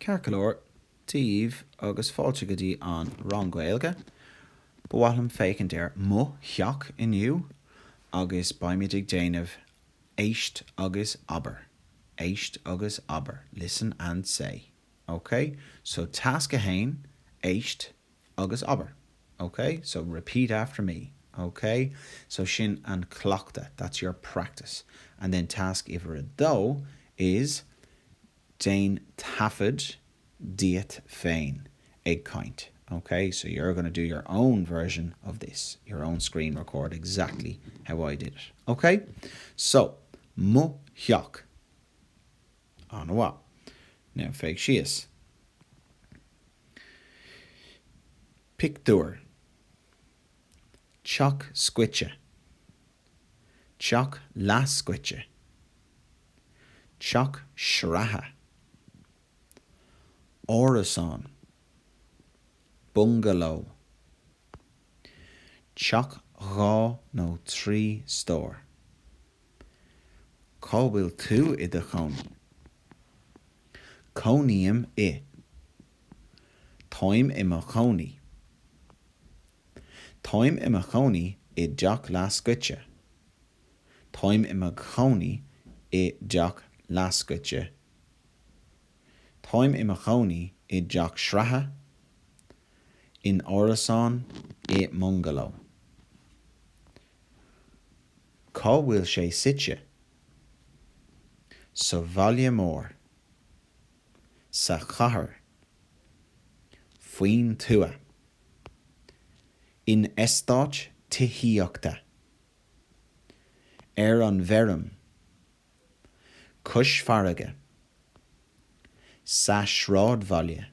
Cearcalóir tíomh agus fáilte go dtí an rang Gaeilge, bhfuilm fécinn déir mo theach inniu agus baimid ag déanamh éist agus Abair. Éist agus Abair. Listen and say. Okay? So task a hain, éist agus Abair. Okay? So repeat after me. Okay? So sin an clochta. That's your practice. And then task iver a dó is Dain tafid diet féin ag kaint. Okay, so you're going to do your own version of this, your own screen record, exactly how I did it. Okay, so mo theach. An what? Now Theach Éist. Picture. Choc squitche. Choc las squitche. Choc shraha. Orison. Bungalow. Choc rá no trí store. Cóhfuil tú I de chónaí. Cónaíam I. Táim I mo chónaí. Táim I mo chónaí I deach las squitche. Táim I mo chónaí I deach las squitche. Táim I mo chónaí I deach shraha. In Orison I Mungalow. Cá bhfuil sé sitse? Sa bhaile mór. Sa chathair. Faoin tua. In estáit tithíochta. An bheirm. Cus farraige. Sa shráid bhaile.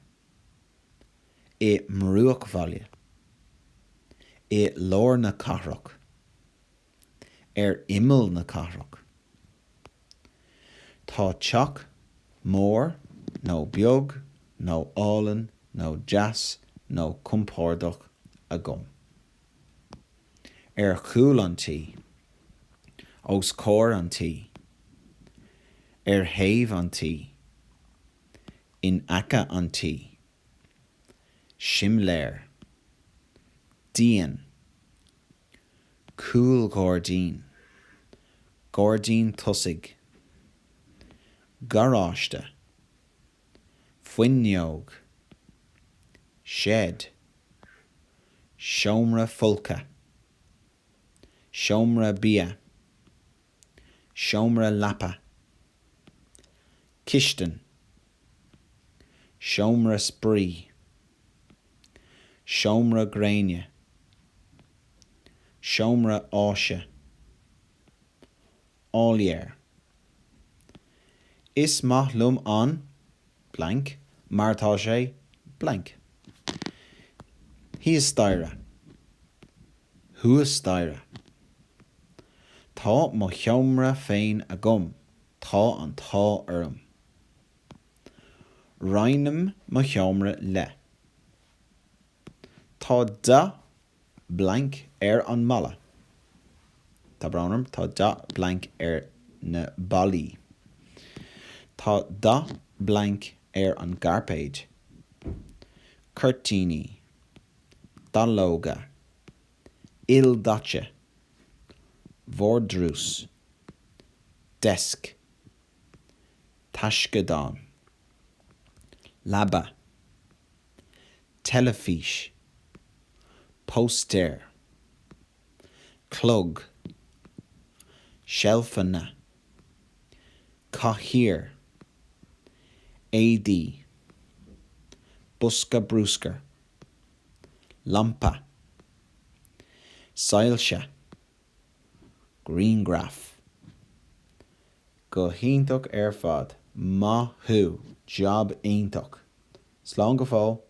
I mrúach bhaile. I lór na cathrach. Imil na cathrach. Tá teach, mór, nó beag, nó álan, nó deas, nó compordach a gom. Chúl an tí. Os cór an tí. Thaobh an tí. In aca an tí. Shimléir. Dían. Cúl Gordín. Gordín tusig. Garáiste. Fuinneog. Shed. Seomra fulca. Seomra bia. Seomra lapa. Kishtan. Seomra spree. Seomra graine. Seomra áise. Áiliar. Is maith lum an blank mar tá sé blank. Hí is staire. Hu is staire. Tá mo cheomra féin a gom. Tá an tá orm. Rainim mo cheomra le. Tá da blank an mala. Tá bránam, tá da blank na balí. Tá da blank an garpéid. Curtini. Dallóga. Ildache. Vordrús. Desk. Tashkadán. Laba. Telefís. Poster. Clog. Shelfana. Cahir. AD. Buska brúsker. Lampa. Sailsha. Greengraph. Go híntoch fad. Ma hu. Job aintach. Slán go fóill.